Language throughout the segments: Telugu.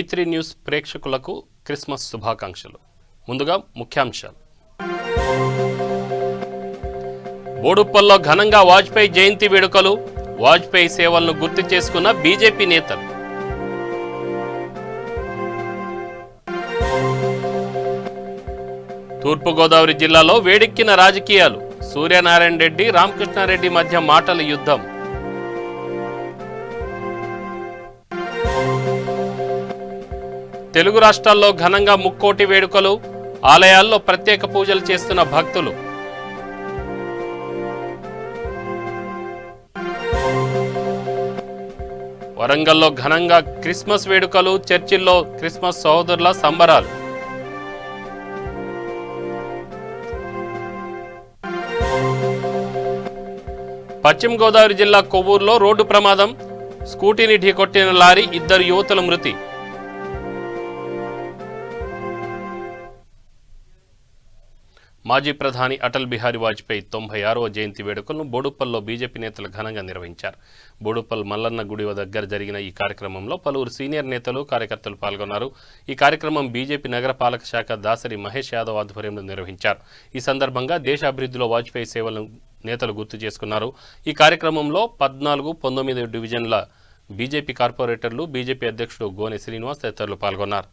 V3 న్యూస్ ప్రేక్షకులకు క్రిస్మస్ శుభాకాంక్షలు. ముందుగా ముఖ్యాంశాలు. బోడుప్పల్లో ఘనంగా వాజ్పేయి జయంతి వేడుకలు. వాజ్పేయి సేవలను గుర్తు చేసుకున్న బీజేపీ నేతలు. తూర్పుగోదావరి జిల్లాలో వేడెక్కిన రాజకీయాలు. సూర్యనారాయణ రెడ్డి, రామకృష్ణారెడ్డి మధ్య మాటల యుద్ధం. తెలుగు రాష్ట్రాల్లో ఘనంగా ముక్కోటి వేడుకలు. ఆలయాల్లో ప్రత్యేక పూజలు చేస్తున్న భక్తులు. వరంగల్లో ఘనంగా క్రిస్మస్ వేడుకలు. చర్చిల్లో క్రిస్మస్ సహోదరుల సంబరాలు. పశ్చిమ గోదావరి జిల్లా కొవ్వూరులో రోడ్డు ప్రమాదం. స్కూటీని ఢీకొట్టిన లారీ, 2 యువతుల మృతి. మాజీ ప్రధాని అటల్ బిహారీ వాజ్పేయి 96వ జయంతి వేడుకలను బోడుప్పల్లో బీజేపీ నేతలు ఘనంగా నిర్వహించారు. బోడుప్పల్ మల్లన్న గుడి దగ్గర జరిగిన ఈ కార్యక్రమంలో పలువురు సీనియర్ నేతలు, కార్యకర్తలు పాల్గొన్నారు. ఈ కార్యక్రమం బీజేపీ నగర పాలక శాఖ దాసరి మహేష్ యాదవ్ ఆధ్వర్యంలో నిర్వహించారు. ఈ సందర్భంగా దేశ అభివృద్ధిలో వాజ్పేయి సేవలను నేతలు గుర్తు చేసుకున్నారు. ఈ కార్యక్రమంలో 14, 19 డివిజన్ల బీజేపీ కార్పొరేటర్లు, బీజేపీ అధ్యక్షుడు గోనె శ్రీనివాస్ తదితరులు పాల్గొన్నారు.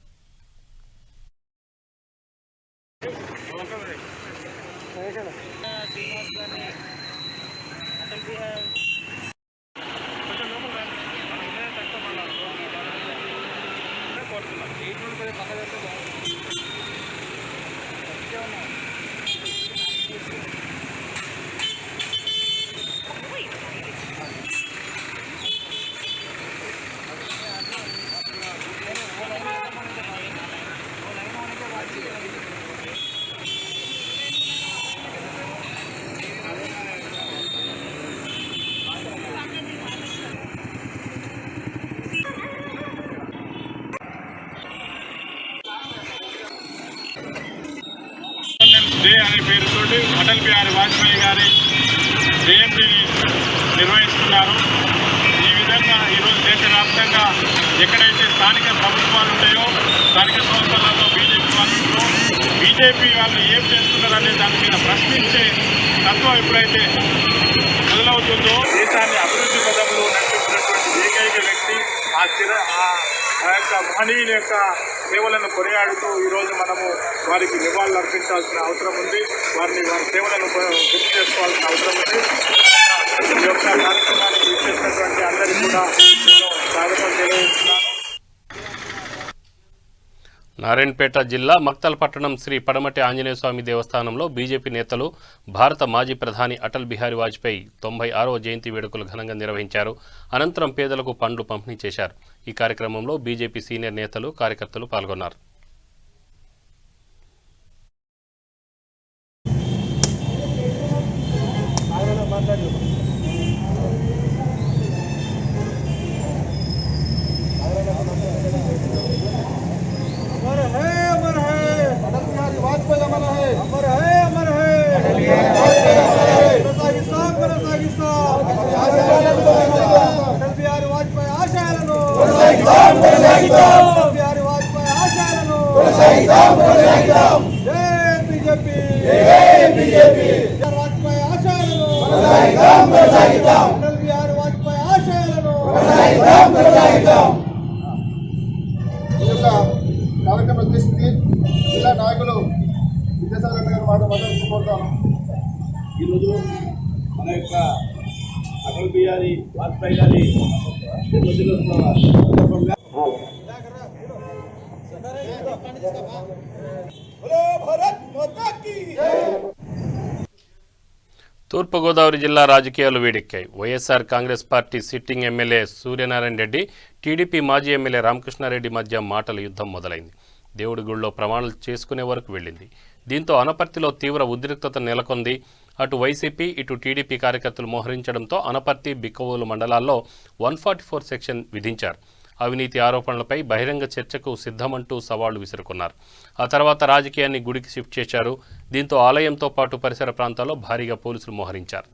డే అనే పేరుతోటి అటల్ బిహారీ వాజ్పేయి గారి జయంతిని నిర్వహిస్తున్నారు. ఈ విధంగా ఈరోజు దేశవ్యాప్తంగా ఎక్కడైతే స్థానిక ప్రభుత్వాలు ఉంటాయో, స్థానిక సంస్థలలో బీజేపీ వాళ్ళు ఏం చేస్తున్నారనే దాని మీద ప్రశ్నించే తత్వం ఎప్పుడైతే మొదలవుతుందో, దేశాన్ని అభివృద్ధి పదంలో నడిపిస్తున్నటువంటి ఏకైక వ్యక్తి ఆ యొక్క మహనీయుని యొక్క సేవలను కొనియాడుతూ ఈరోజు మనము వారికి నివాళులు అర్పించాల్సిన అవసరం ఉంది. వారి సేవలను గుర్తు చేసుకోవాల్సిన అవసరం ఉంది. ఈ యొక్క కార్యక్రమానికి ఇచ్చేసినటువంటి అందరికీ కూడా నేను స్వాగతం తెలియజేస్తున్నాను. నారాయణపేట జిల్లా మక్తల్ పట్టణం శ్రీ పడమటి ఆంజనేయ స్వామి దేవస్థానంలో బీజేపీ నేతలు భారత మాజీ ప్రధాని అటల్ బిహారీ వాజ్పేయి 96వ జయంతి వేడుకలు ఘనంగా నిర్వహించారు. అనంతరం పేదలకు పండ్లు పంపిణీ చేశారు. ఈ కార్యక్రమంలో బీజేపీ సీనియర్ నేతలు, కార్యకర్తలు పాల్గొన్నారు. కార్యక్రమం ఉద్దేశించి జిల్లా నాయకులు విద్యాసాగర్ గారు మాట్లాడుకుంటాను. ఈరోజు మన యొక్క అటల్ బిహారీ వాజ్పేయి గారి జన్మదినోత్సవ సందర్భంగా తూర్పుగోదావరి జిల్లా రాజకీయాలు వేడెక్కాయి. YSR Congress party sitting MLA Suryanarayana Reddy, TDP మాజీ ఎమ్మెల్యే రామకృష్ణారెడ్డి మధ్య మాటల యుద్ధం మొదలైంది. దేవుడి గుళ్ళో ప్రమాణాలు చేసుకునే వరకు వెళ్ళింది. దీంతో అనపర్తిలో తీవ్ర ఉద్రిక్తత నెలకొంది. అటు వైసీపీ, ఇటు టీడీపీ కార్యకర్తలు మోహరించడంతో అనపర్తి, బిక్కవోలు మండలాల్లో 144 సెక్షన్ విధించారు. అవినీతి ఆరోపణలపై బహిరంగ చర్చకు సిద్ధమంటూ సవాళ్లు విసురుకున్నారు. ఆ తర్వాత రాజకీయాన్ని గుడికి షిఫ్ట్ చేశారు. దీంతో ఆలయంతో పాటు పరిసర ప్రాంతాల్లో భారీగా పోలీసులు మోహరించారు.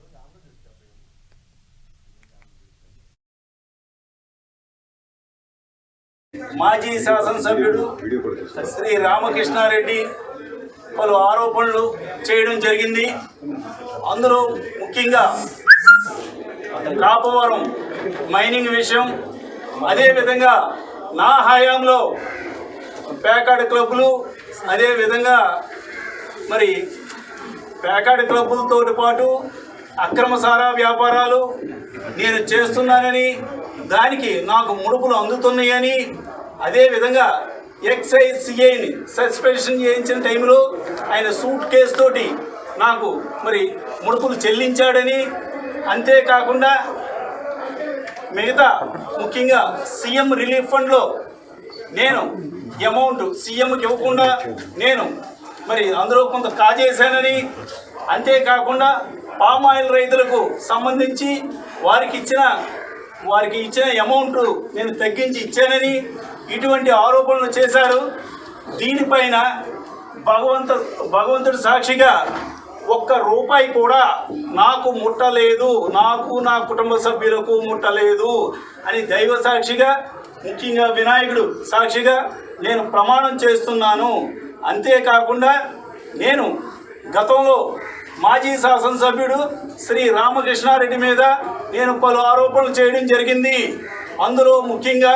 మాజీ శాసనసభ్యుడు శ్రీ రామకృష్ణారెడ్డి పలు ఆరోపణలు చేయడం జరిగింది. అందులో ముఖ్యంగా కాపవరం మైనింగ్ విషయం, అదేవిధంగా నా హయాంలో ప్యాకాడ్ క్లబ్బులు, అదేవిధంగా మరి ప్యాకాడ్ క్లబ్బులతో పాటు అక్రమ సారా వ్యాపారాలు నేను చేస్తున్నానని, దానికి నాకు ముడుపులు అందుతున్నాయని, అదేవిధంగా ఎక్సైజ్ సిఐని సస్పెన్షన్ చేయించిన టైంలో ఆయన సూట్ కేసు తోటి నాకు మరి ముడుపులు చెల్లించాడని, అంతేకాకుండా మిగతా ముఖ్యంగా సీఎం రిలీఫ్ ఫండ్లో నేను అమౌంట్ సీఎంకి ఇవ్వకుండా నేను మరి అందులో కొంత కాజేశానని, అంతేకాకుండా పామాయిల్ రైతులకు సంబంధించి వారికి ఇచ్చిన అమౌంట్ నేను తగ్గించి ఇచ్చానని ఇటువంటి ఆరోపణలు చేశారు. దీనిపైన భగవంతుడి సాక్షిగా ఒక్క రూపాయి కూడా నాకు ముట్టలేదు, నాకు నా కుటుంబ సభ్యులకు ముట్టలేదు అని దైవ సాక్షిగా, ముఖ్యంగా వినాయకుడు సాక్షిగా నేను ప్రమాణం చేస్తున్నాను. అంతేకాకుండా నేను గతంలో మాజీ శాసనసభ్యుడు శ్రీ రామకృష్ణారెడ్డి మీద నేను పలు ఆరోపణలు చేయడం జరిగింది. అందులో ముఖ్యంగా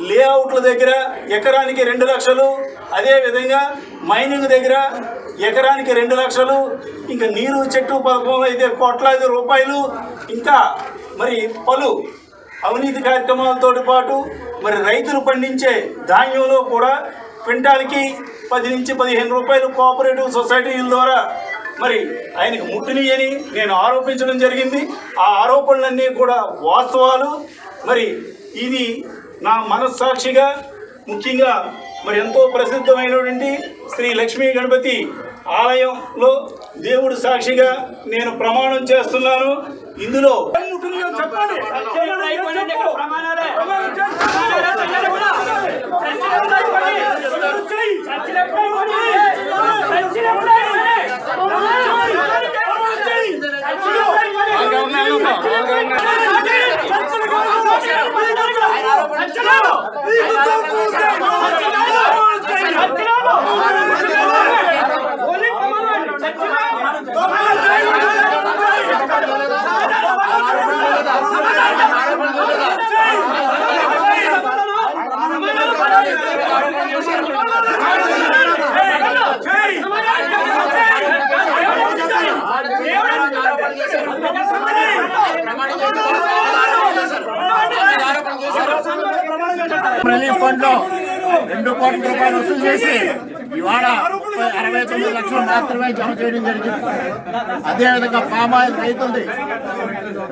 లేఅవుట్ల దగ్గర ఎకరానికి 2 లక్షలు, అదేవిధంగా మైనింగ్ దగ్గర ఎకరానికి 2 లక్షలు, ఇంకా నీరు చెట్టు పథకంలో అయితే కోట్లాది రూపాయలు, ఇంకా మరి పలు అవినీతి కార్యక్రమాలతో పాటు మరి రైతులు పండించే ధాన్యంలో కూడా క్వింటాల్కి 10 నుంచి 15 రూపాయలు కోఆపరేటివ్ సొసైటీల ద్వారా మరి ఆయనకు ముట్టినయని నేను ఆరోపించడం జరిగింది. ఆ ఆరోపణలన్నీ కూడా వాస్తవాలు. మరి ఇది నా మనస్సాక్షిగా ముఖ్యంగా మరి ఎంతో ప్రసిద్ధమైనటువంటి శ్రీ లక్ష్మీ గణపతి ఆలయంలో దేవుడు సాక్షిగా నేను ప్రమాణం చేస్తున్నాను. ఇందులో రిలీఫ్ ఫండ్ లో 2 కోట్ల రూపాయలు వసూలు చేసి ఇవాళ 69 లక్షలు మాత్రమే జమ చేయడం జరిగింది. అదేవిధంగా పామాయిల్ రైతులది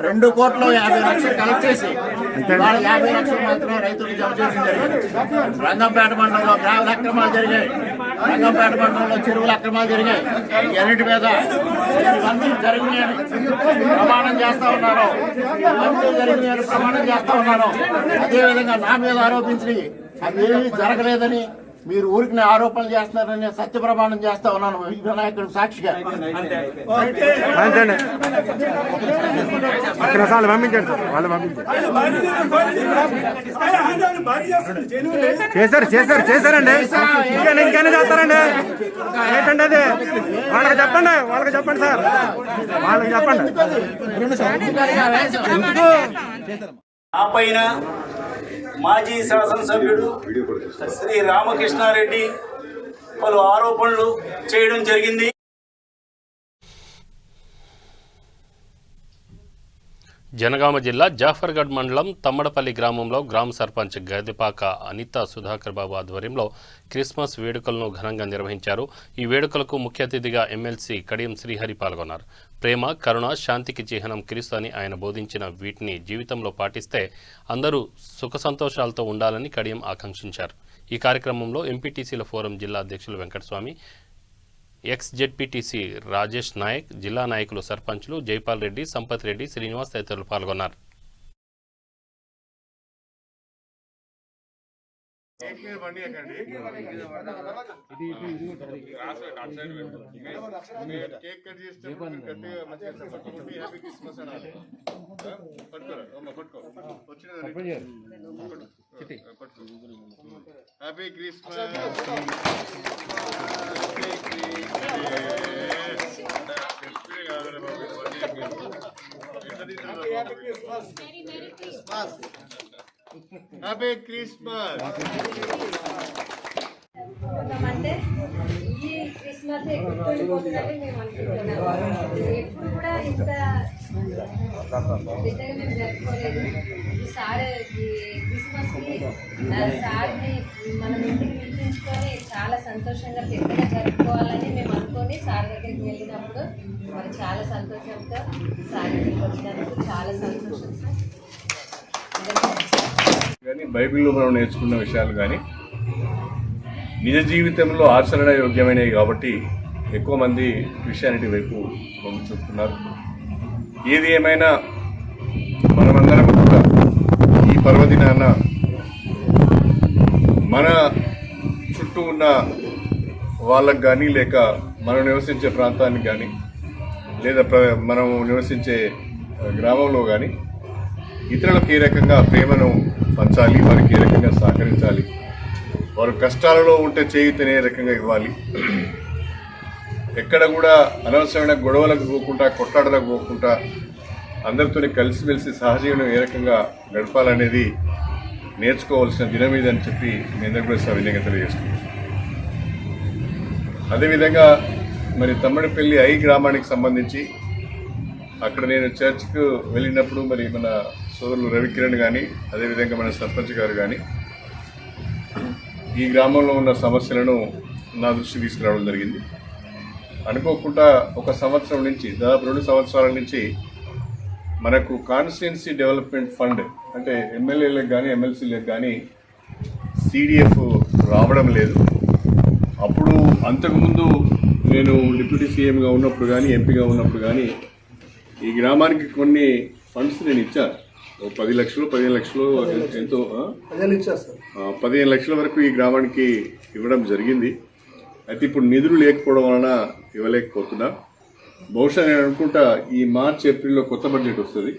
2 కోట్ల 50 లక్షలు కలెక్ట్ చేసి ఇవాళ 50 లక్షలు మాత్రమే రైతులకు జమ చేయడం జరిగింది. రంగంపేట మండలంలో గ్రామ అక్రమాలు జరిగాయి, రంగంపేట మండలంలో చెరువుల అక్రమాలు జరిగాయి. ఎన్నిటి మీద ఇవన్నీ జరిగినాయని ప్రమాణం చేస్తా ఉన్నాను, జరిగినాయని ప్రమాణం చేస్తా ఉన్నాను. అదేవిధంగా నా మీద ఆరోపించి అదేమీ జరగలేదని మీరు ఊరికి ఆరోపణలు చేస్తున్నారని సత్య ప్రమాణం చేస్తా ఉన్నాను వినాయకుడు సాక్షిగా. చేశారండి ఇంకేనా చేస్తారండి? ఏంటండి అది? వాళ్ళకి చెప్పండి సార్, వాళ్ళకి చెప్పండి. ఆ పైన మాజీ శాసనసభ్యుడు శ్రీ రామకృష్ణారెడ్డి పలు ఆరోపణలు చేయడం జరిగింది. జనగామ జిల్లా జాఫర్గఢ్ మండలం తమ్మడపల్లి గ్రామంలో గ్రామ సర్పంచ్ గదిపాక అనిత సుధాకర్ బాబు ఆధ్వర్యంలో క్రిస్మస్ వేడుకలను ఘనంగా నిర్వహించారు. ఈ వేడుకలకు ముఖ్య అతిథిగా ఎమ్మెల్సీ కడియం శ్రీహరి పాల్గొన్నారు. ప్రేమ, కరుణ, శాంతికి చిహ్నం క్రీస్తు అని ఆయన బోధించిన వీటిని జీవితంలో పాటిస్తే అందరూ సుఖ సంతోషాలతో ఉండాలని కడియం ఆకాంక్షించారు. ఈ కార్యక్రమంలో ఎంపీటీసీల ఫోరం జిల్లా అధ్యక్షులు వెంకటస్వామి, ఎక్స్-జెడ్పీటీసీ రాజేష్ నాయక్, జిల్లా నాయకులు, సర్పంచ్లు జైపాల్ రెడ్డి, సంపత్ రెడ్డి, శ్రీనివాస్ తదితరులు పాల్గొన్నారు. కేక్ కట్ చేసేటప్పుడు గట్టిగా మంచిగా పట్టుకోండి. హ్యాపీ క్రిస్మస్ అనాలి. పట్టుకోరా అమ్మ, పట్టుకో. పట్టుకో. Happy Christmas. Happy Christmas. అంటే ఈ క్రిస్మస్ గుర్తుండిపోతుందని మేము అనుకుంటున్నాము. ఎప్పుడు కూడా ఇంత పెద్దగా మేము జరుపుకోలేదు. ఈసారి క్రిస్మస్కి సార్ని మనం ఇంటికి పిలిపించుకొని చాలా సంతోషంగా పెద్దగా జరుపుకోవాలని మేము అనుకొని సార్ దగ్గరికి వెళ్ళినప్పుడు మరి చాలా సంతోషంతో సార్ దగ్గరికి వచ్చినందుకు చాలా సంతోషం సార్. కానీ బైబిల్లో మనం నేర్చుకున్న విషయాలు కానీ నిజ జీవితంలో ఆచరణ యోగ్యమైనవి కాబట్టి ఎక్కువ మంది క్రిస్టియానిటీ వైపు మొగ్గు చూపుతున్నారు. ఏది ఏమైనా మనమందరం కూడా ఈ పర్వదినాన మన చుట్టూ ఉన్న వాళ్ళకు కానీ లేక మనం నివసించే ప్రాంతానికి కానీ లేదా మనం నివసించే గ్రామంలో కానీ ఇతరులకు ఏ రకంగా ప్రేమను పంచాలి, వారికి ఏ రకంగా సహకరించాలి, వారు కష్టాలలో ఉంటే చేయుతనే రకంగా ఇవ్వాలి, ఎక్కడ కూడా అనవసరమైన గొడవలకు పోకుండా కొట్లాటలకు పోకుండా అందరితో కలిసిమెలిసి సహజీవనం ఏ రకంగా గడపాలనేది నేర్చుకోవాల్సిన దినం ఇదని చెప్పి మీ అందరూ కూడా సవినయంగా తెలియజేస్తున్నాను. అదేవిధంగా మరి తమ్మడిపల్లి ఐ గ్రామానికి సంబంధించి అక్కడ నేను చర్చ్కు వెళ్ళినప్పుడు మరి మన సోదరులు రవికిరణ్ కానీ అదేవిధంగా మన సర్పంచ్ గారు కానీ ఈ గ్రామంలో ఉన్న సమస్యలను నా దృష్టికి తీసుకురావడం జరిగింది. అనుకోకుండా ఒక సంవత్సరం నుంచి దాదాపు 2 సంవత్సరాల నుంచి మనకు కాన్స్టిట్యుయెన్సీ డెవలప్మెంట్ ఫండ్ అంటే ఎమ్మెల్యేలకు కానీ ఎమ్మెల్సీలకు కానీ CDF రావడం లేదు. అప్పుడు అంతకుముందు నేను డిప్యూటీ సీఎంగా ఉన్నప్పుడు కానీ ఎంపీగా ఉన్నప్పుడు కానీ ఈ గ్రామానికి కొన్ని ఫండ్స్ నేను ఇచ్చాను. 10 లక్షలు 15 లక్షలు ఎంతో 15 లక్షల వరకు ఈ గ్రామానికి ఇవ్వడం జరిగింది. అయితే ఇప్పుడు నిధులు లేకపోవడం వలన ఇవ్వలేకపోతున్నా. బహుశా నేను అనుకుంటా ఈ మార్చ్ ఏప్రిల్లో కొత్త బడ్జెట్ వస్తుంది.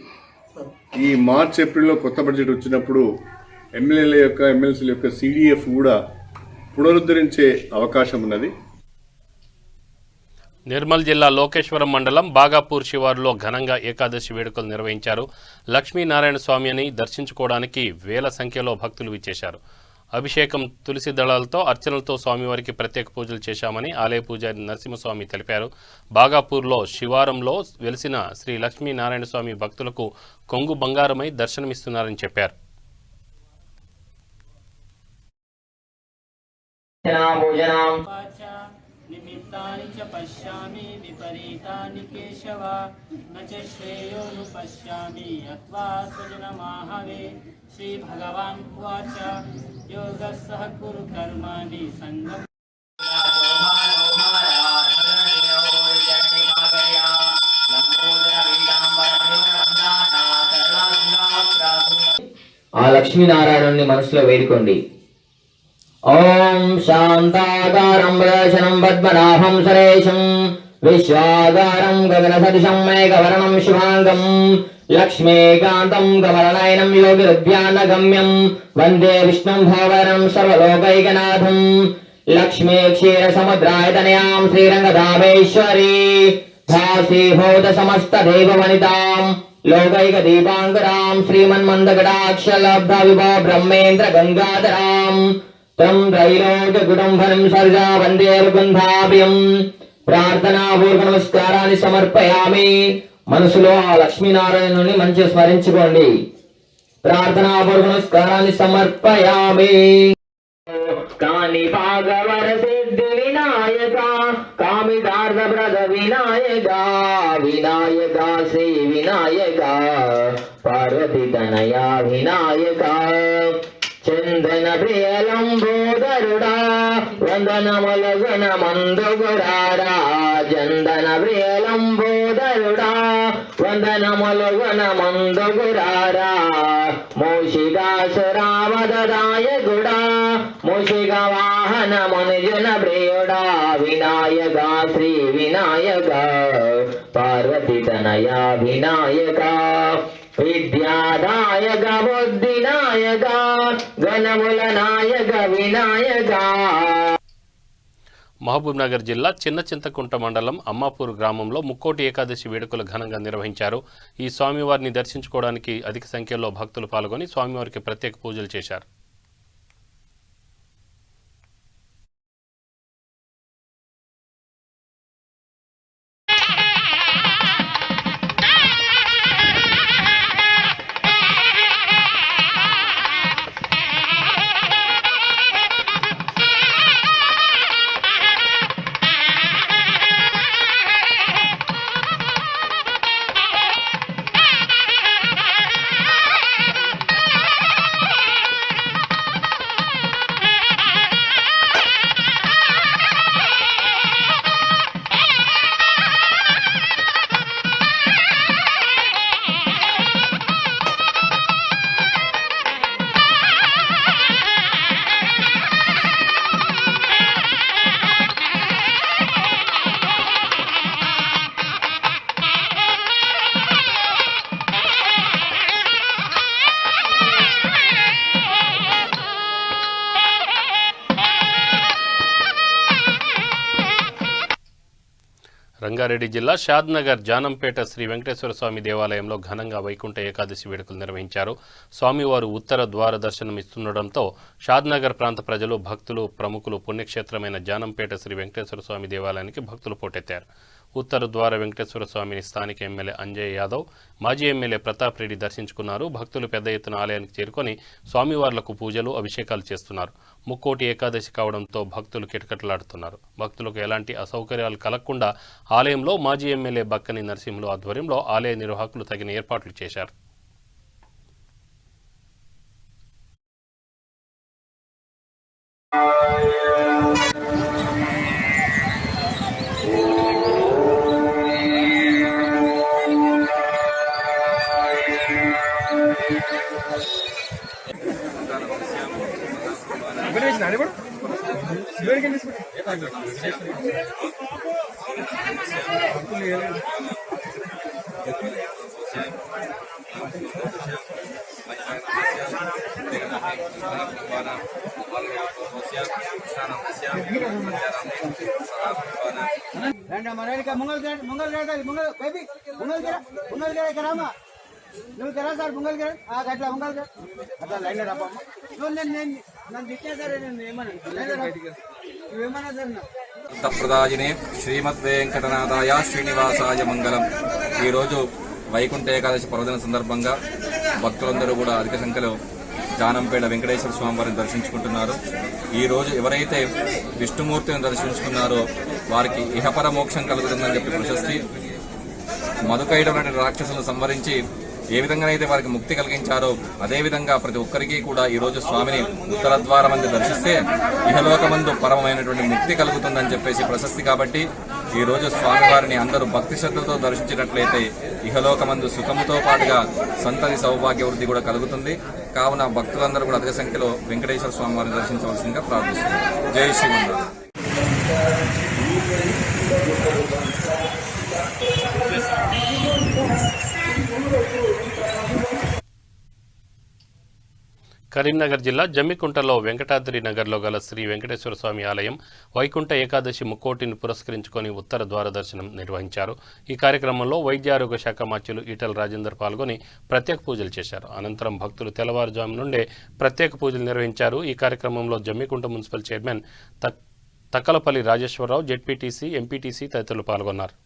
ఈ మార్చ్ ఏప్రిల్లో కొత్త బడ్జెట్ వచ్చినప్పుడు ఎమ్మెల్యేల యొక్క ఎమ్మెల్సీల యొక్క CDF కూడా పునరుద్ధరించే అవకాశం ఉన్నది. నిర్మల్ జిల్లా లోకేశ్వరం మండలం బాగాపూర్ శివారులో ఘనంగా ఏకాదశి వేడుకలు నిర్వహించారు. లక్ష్మీనారాయణ స్వామిని దర్శించుకోవడానికి వేల సంఖ్యలో భక్తులు విచ్చేశారు. అభిషేకం, తులసి దళాలతో అర్చనలతో స్వామివారికి ప్రత్యేక పూజలు చేశామని ఆలయ పూజారి నరసింహస్వామి తెలిపారు. బాగాపూర్లో శివారంలో వెలిసిన శ్రీ లక్ష్మీనారాయణ స్వామి భక్తులకు కొంగు బంగారమై దర్శనమిస్తున్నారని చెప్పారు. निमित्तानि च पश्यामि विपरीतानि केशव न च श्रेयोनुपश्यामि अथवा स्वजनमाहवे श्रीभगवान् उवाच योगः सह कुरु कर्माणि सङ्गम् ఆ లక్ష్మీనారాయణుని మనసులో వేడుకోండి. ఓం శాంతాకారం ప్రదర్శనం పద్మనాభం సురేశం విశ్వాకారం గగన సదృశం మేఘవర్ణం శుభాంగం లక్ష్మీకాంతం కమలనయనం యోగిరుధ్యానగమ్యం వందే విష్ణుం భవనం సర్వలోకైకనాథం లక్ష్మీ క్షీర సముద్రాయతనయాం శ్రీరంగధామేశ్వరీ భాసీభూత సమస్త దేవ వనితాం లోకైక దీపాంకరాం శ్రీమన్మందకటాక్ష లబ్ధ విభా బ్రహ్మేంద్ర గంగాధరాం త్రం త్రైలోక్య కుటుంబం సర్జా వందే ముకుందాభ్యం ప్రార్థనాపూర్వక నమస్కారాన్ని సమర్పయామి. మనసులో ఆ లక్ష్మీనారాయణుని మంచిగా స్మరించుకోండి. ప్రార్థనాపూర్వక నమస్కారాన్ని సమర్పయామి. కాని భాగవర సిద్ధి వినాయక కామిదార్థ ప్రద వినాయక వినాయక శ్రీ వినాయక పార్వతి తనయ వినాయక చందన ప్రియలంబోదరుడా వందనములగుణ మందుగురాడా చందన ప్రియలంబోదరుడా వందనములగుణ మందుగురాడా మూషికాసురావదాయకుడా మూషిక వాహన మనుజన ప్రియుడా వినాయక శ్రీ వినాయక పార్వతి తనయ వినాయక విద్యాదాయక బుద్ధినాయక గణముల నాయక వినాయక. మహబూబ్ నగర్ జిల్లా చిన్న చింతకుంట మండలం అమ్మాపూర్ గ్రామంలో ముక్కోటి ఏకాదశి వేడుకలు ఘనంగా నిర్వహించారు. ఈ స్వామివారిని దర్శించుకోవడానికి అధిక సంఖ్యలో భక్తులు పాల్గొని స్వామివారికి ప్రత్యేక పూజలు చేశారు. రంగారెడ్డి జిల్లా షాద్నగర్ జానంపేట శ్రీ వెంకటేశ్వర స్వామి దేవాలయంలో ఘనంగా వైకుంఠ ఏకాదశి వేడుకలు నిర్వహించారు. స్వామివారు ఉత్తర ద్వార దర్శనం ఇస్తుండటంతో షాద్నగర్ ప్రాంత ప్రజలు, భక్తులు, ప్రముఖులు పుణ్యక్షేత్రమైన జానంపేట శ్రీ వెంకటేశ్వర స్వామి దేవాలయానికి భక్తులు పోటెత్తారు. ఉత్తర ద్వార వెంకటేశ్వర స్వామిని స్థానిక ఎమ్మెల్యే అంజయ్ యాదవ్, మాజీ ఎమ్మెల్యే ప్రతాప్ రెడ్డి దర్శించుకున్నారు. భక్తులు పెద్ద ఎత్తున ఆలయానికి చేరుకొని స్వామివార్లకు పూజలు, అభిషేకాలు చేస్తున్నారు. ముక్కోటి ఏకాదశి కావడంతో భక్తులు కిటకిటలాడుతున్నారు. భక్తులకు ఎలాంటి అసౌకర్యాలు కలగకుండా ఆలయంలో మాజీ ఎమ్మెల్యే బక్కని నరసింహులు ఆధ్వర్యంలో ఆలయ నిర్వాహకులు తగిన ఏర్పాట్లు చేశారు. నువ్వు కదా సార్ ముంగల్ గారు అట్లా ముంగల్ గారు అట్లా లైన్ రాపమ్మ నన్ను తిట్టినా సరే నేను ఏమన్నా సార్ ప్రదాయినే శ్రీమద్ వెంకటనాథాయ శ్రీనివాసాయ మంగళం. ఈరోజు వైకుంఠ ఏకాదశి పర్వదిన సందర్భంగా భక్తులందరూ కూడా అధిక సంఖ్యలో జానంపేట వెంకటేశ్వర స్వామి వారిని దర్శించుకుంటున్నారు. ఈ రోజు ఎవరైతే విష్ణుమూర్తిని దర్శించుకున్నారో వారికి ఇహపర మోక్షం కలుగుతుందని చెప్పి ప్రశస్తి. మధుకైడం లాంటి రాక్షసులను సంవరించి ఏ విధంగానైతే వారికి ముక్తి కలిగించారో అదేవిధంగా ప్రతి ఒక్కరికి కూడా ఈ రోజు స్వామిని ఉత్తర ద్వారమందు దర్శిస్తే ఇహలోకమందు పరమైనటువంటి ముక్తి కలుగుతుందని చెప్పేసి ప్రశస్తి. కాబట్టి ఈ రోజు స్వామివారిని అందరూ భక్తి శ్రద్ధలతో దర్శించినట్లయితే ఇహలోకమందు సుఖముతో పాటుగా సంతతి సౌభాగ్య వృద్ధి కూడా కలుగుతుంది. కావున భక్తులందరూ కూడా అధిక సంఖ్యలో వెంకటేశ్వర స్వామి వారిని దర్శించవలసిందిగా ప్రార్థిస్తున్నారు. జై శ్రీమన్నారాయణ. కరీంనగర్ జిల్లా జమ్మికుంటలో వెంకటాద్రి నగర్లో గల శ్రీ వెంకటేశ్వర స్వామి ఆలయం వైకుంఠ ఏకాదశి ముక్కోటిని పురస్కరించుకొని ఉత్తర ద్వార దర్శనం నిర్వహించారు. ఈ కార్యక్రమంలో వైద్య ఆరోగ్య శాఖ మంత్రులు ఈటల రాజేందర్ పాల్గొని ప్రత్యేక పూజలు చేశారు. అనంతరం భక్తులు తెల్లవారుజాము నుండే ప్రత్యేక పూజలు నిర్వహించారు. ఈ కార్యక్రమంలో Jammikunta municipal chairman Takkalapalli Rajeshwararao, ZPTC, MPTC తదితరులు పాల్గొన్నారు.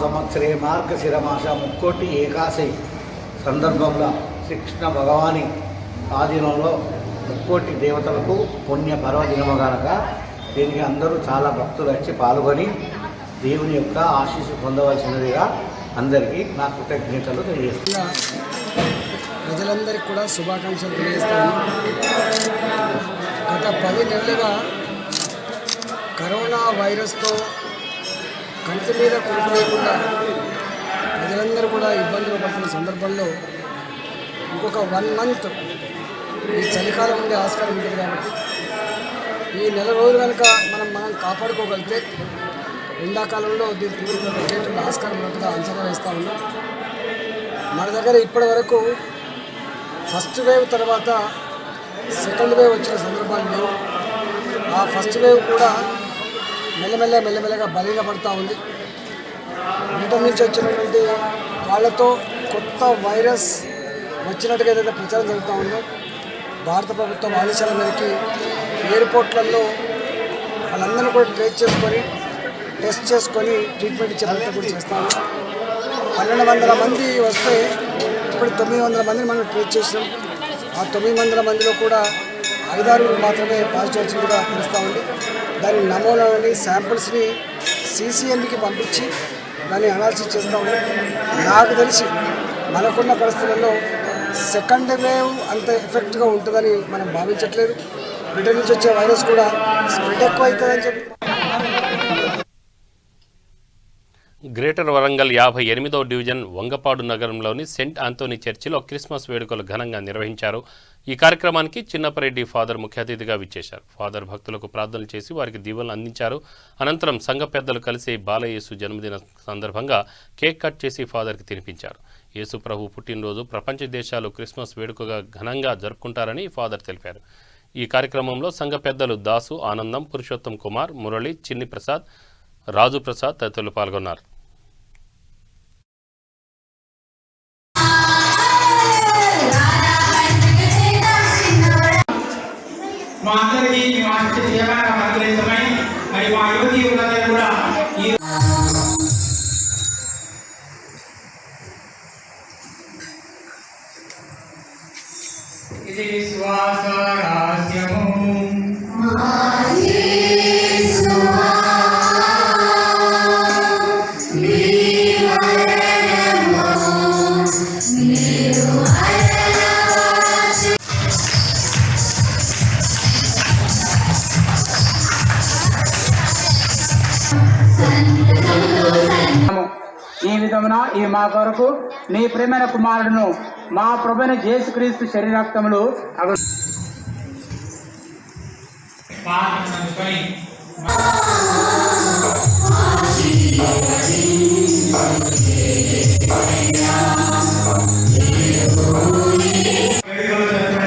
సంవత్సరే మార్గశిరమాస ముక్కోటి ఏకాదశి సందర్భంలో శ్రీకృష్ణ భగవాని ఆధీనంలో ముక్కోటి దేవతలకు పుణ్య పర్వదినము గనక దీనికి అందరూ చాలా భక్తులు వచ్చి పాల్గొని దేవుని యొక్క ఆశీస్సు పొందవలసినదిగా అందరికీ నా కృతజ్ఞతలు తెలియజేస్తున్నాను. ప్రజలందరికీ కూడా శుభాకాంక్షలు తెలియజేస్తాను. గత 10 నెలలుగా కరోనా వైరస్తో కంటి మీద కురుపు లేకుండా ప్రజలందరూ కూడా ఇబ్బందులు పడుతున్న సందర్భంలో ఇంకొక 1 మంత్ ఈ చలికాలం ఉండే ఆస్కారం ఉంటుంది కాబట్టి ఈ నెల రోజులు కనుక మనం కాపాడుకోగలిగితే ఎండాకాలంలో దీని తీవ్రత తగ్గేటువంటి ఆస్కారం ఉన్నట్టుగా అంచనా వేస్తూ ఉన్నాం. మన దగ్గర ఇప్పటి వరకు ఫస్ట్ వేవ్ తర్వాత సెకండ్ వేవ్ వచ్చిన సందర్భాలు లేవు. ఆ ఫస్ట్ వేవ్ కూడా మెల్లమెల్లగా బలహీనపడుతూ ఉంది. బ్రిటన్ నుంచి వచ్చినటువంటి వాళ్ళతో కొత్త వైరస్ వచ్చినట్టుగా ఏదైతే ప్రచారం జరుగుతూ ఉందో భారత ప్రభుత్వం ఆదేశాల మేరకి ఎయిర్పోర్ట్లలో వాళ్ళందరినీ కూడా టెస్ట్ చేసుకొని ట్రీట్మెంట్ ఇచ్చే ప్రయత్నం కూడా చేస్తాము. 1200 మంది వస్తే ఇప్పుడు 900 మందిని మనం ట్రీట్ చేసినాం. ఆ 900 మందిలో కూడా 5-6 మాత్రమే పాజిటివ్ వచ్చినట్టుగా తెలుస్తూ ఉంది. దాని నమూనాలని శాంపిల్స్ని CCMBకి పంపించి దాన్ని అనాలిసిస్ చేస్తూ ఉన్నాం. నాకు తెలిసి మనకున్న పరిస్థితుల్లో సెకండ్ వేవ్ అంత ఎఫెక్ట్గా ఉంటుందని మనం భావించట్లేదు. బ్రిటన్ నుంచి వచ్చే వైరస్ కూడా స్ప్రెడ్ ఎక్కువ అవుతుందని చెప్పి గ్రేటర్ వరంగల్ 58వ డివిజన్ వంగపాడు నగరంలోని సెంట్ ఆంథోనీ చర్చిలో క్రిస్మస్ వేడుకలు ఘనంగా నిర్వహించారు. ఈ కార్యక్రమానికి చిన్నపరెడ్డి ఫాదర్ ముఖ్య అతిథిగా విచ్చేశారు. ఫాదర్ భక్తులకు ప్రార్థనలు చేసి వారికి దీవెనలు అందించారు. అనంతరం సంఘ పెద్దలు కలిసి బాలయేసు జన్మదిన సందర్భంగా కేక్ కట్ చేసి ఫాదర్కి తినిపించారు. యేసు ప్రభు పుట్టినరోజు ప్రపంచ దేశాలు క్రిస్మస్ వేడుకగా ఘనంగా జరుపుకుంటారని ఫాదర్ తెలిపారు. ఈ కార్యక్రమంలో సంఘ పెద్దలు దాసు, ఆనందం, పురుషోత్తం కుమార్, మురళి, చిన్ని ప్రసాద్, రాజు ప్రసాద్ తదితరులు పాల్గొన్నారు. మా అందరికీ మా జీవన మంత్రితమై మరి మా యువతి ఉన్నది కూడా ఇది విశ్వాస రహస్యము. ఈ విధమున ఈ మా కొరకు నీ ప్రేమైన కుమారుడును మా ప్రభువైన యేసుక్రీస్తు శరీరక్తములు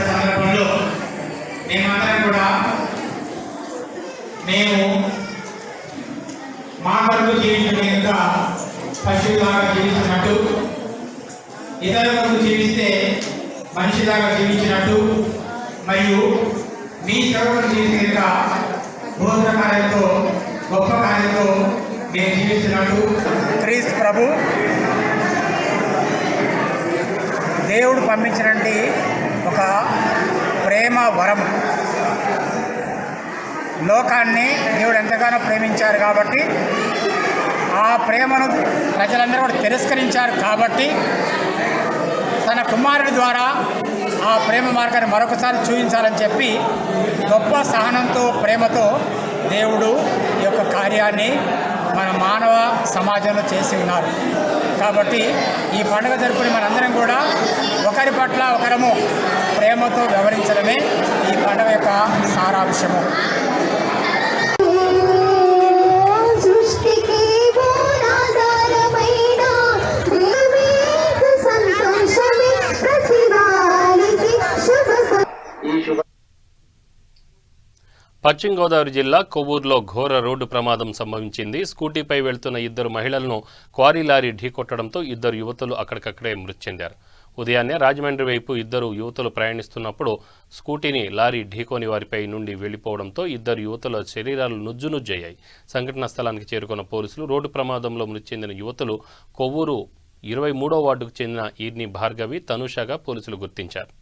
సందర్భంలో మేమందరం కూడా మేము మా కొరకు జీవించకుండా పశువులాగా జీవించినట్టు, ఇతరులకు జీవిస్తే మనిషిలాగా జీవించినట్టు, మరియు మీ సేవకులు జీవించక బోధన కార్యంతో గొప్ప కార్యంతో మేము జీవిస్తున్నట్టు క్రీస్తు ప్రభు దేవుడు పంపించినటువంటి ఒక ప్రేమ వరం. లోకాన్ని దేవుడు ఎంతగానో ప్రేమించారు కాబట్టి ఆ ప్రేమను ప్రజలందరూ కూడా తిరస్కరించారు కాబట్టి తన కుమారుడి ద్వారా ఆ ప్రేమ మార్గాన్ని మరొకసారి చూపించాలని చెప్పి గొప్ప సహనంతో ప్రేమతో దేవుడు ఈ యొక్క కార్యాన్ని మన మానవ సమాజంలో చేసి ఉన్నారు. కాబట్టి ఈ పండుగ జరుపుకుని మనందరం కూడా ఒకరి పట్ల ఒకరము ప్రేమతో వ్యవహరించడమే ఈ పండుగ యొక్క సారాంశము. పశ్చిమ గోదావరి జిల్లా కొవ్వూరులో ఘోర రోడ్డు ప్రమాదం సంభవించింది. స్కూటీపై వెళ్తున్న 2 మహిళలను క్వారీ లారీ ఢీకొట్టడంతో 2 యువతులు అక్కడికక్కడే మృతి చెందారు. ఉదయాన్నే రాజమండ్రి వైపు 2 యువతులు ప్రయాణిస్తున్నప్పుడు స్కూటీని లారీ ఢీకొని వారిపై నుండి వెళ్లిపోవడంతో 2 యువతుల శరీరాలు నుజ్జునుజ్జయ్యాయి. సంఘటనా స్థలానికి చేరుకున్న పోలీసులు రోడ్డు ప్రమాదంలో మృతి చెందిన యువతులు కొవ్వూరు 23వ వార్డుకు చెందిన ఈర్ని భార్గవి, తనుషగా పోలీసులు గుర్తించారు.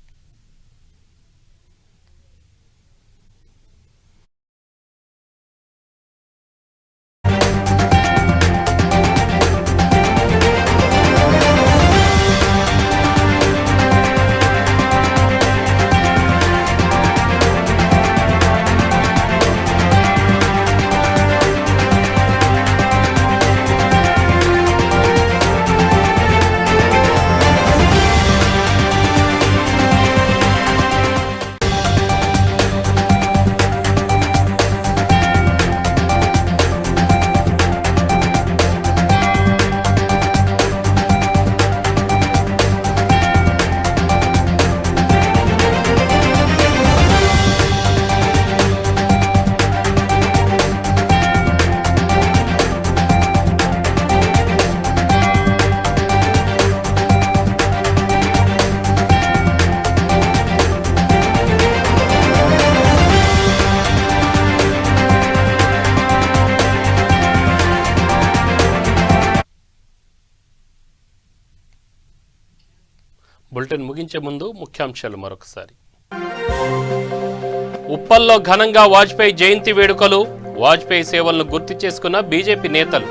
బులెటిన్ ముగించే ముందు ముఖ్యాంశాలు మరొకసారి. ఉప్పల్లో ఘనంగా వాజ్పేయి జయంతి వేడుకలు, వాజ్పేయి సేవలను గుర్తు చేసుకున్న బీజేపీ నేతలు.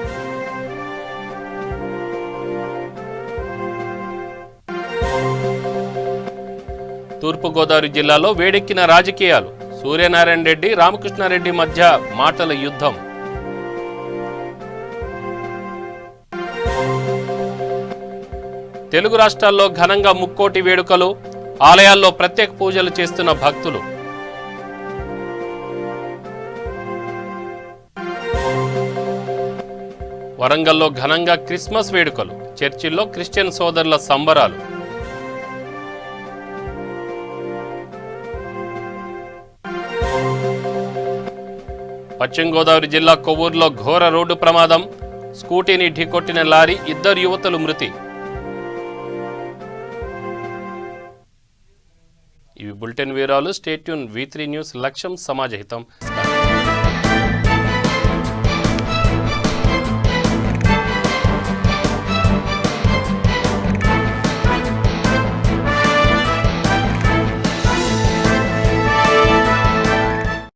తూర్పుగోదావరి జిల్లాలో వేడెక్కిన రాజకీయాలు, సూర్యనారాయణ రెడ్డి రామకృష్ణారెడ్డి మధ్య మాటల యుద్ధం. తెలుగు రాష్ట్రాల్లో ఘనంగా ముక్కోటి వేడుకలు, ఆలయాల్లో ప్రత్యేక పూజలు చేస్తున్న భక్తులు. వరంగల్లో ఘనంగా క్రిస్మస్ వేడుకలు, చర్చిల్లో క్రిస్టియన్ సోదరుల సంబరాలు. పశ్చిమ గోదావరి జిల్లా కొవ్వూరులో ఘోర రోడ్డు ప్రమాదం, స్కూటీని ఢీకొట్టిన లారీ, 2 యువతులు మృతి. ఇవి బులెటిన్ వివరాలు. Stay tune. V3 న్యూస్, లక్ష్యం సమాజహితం.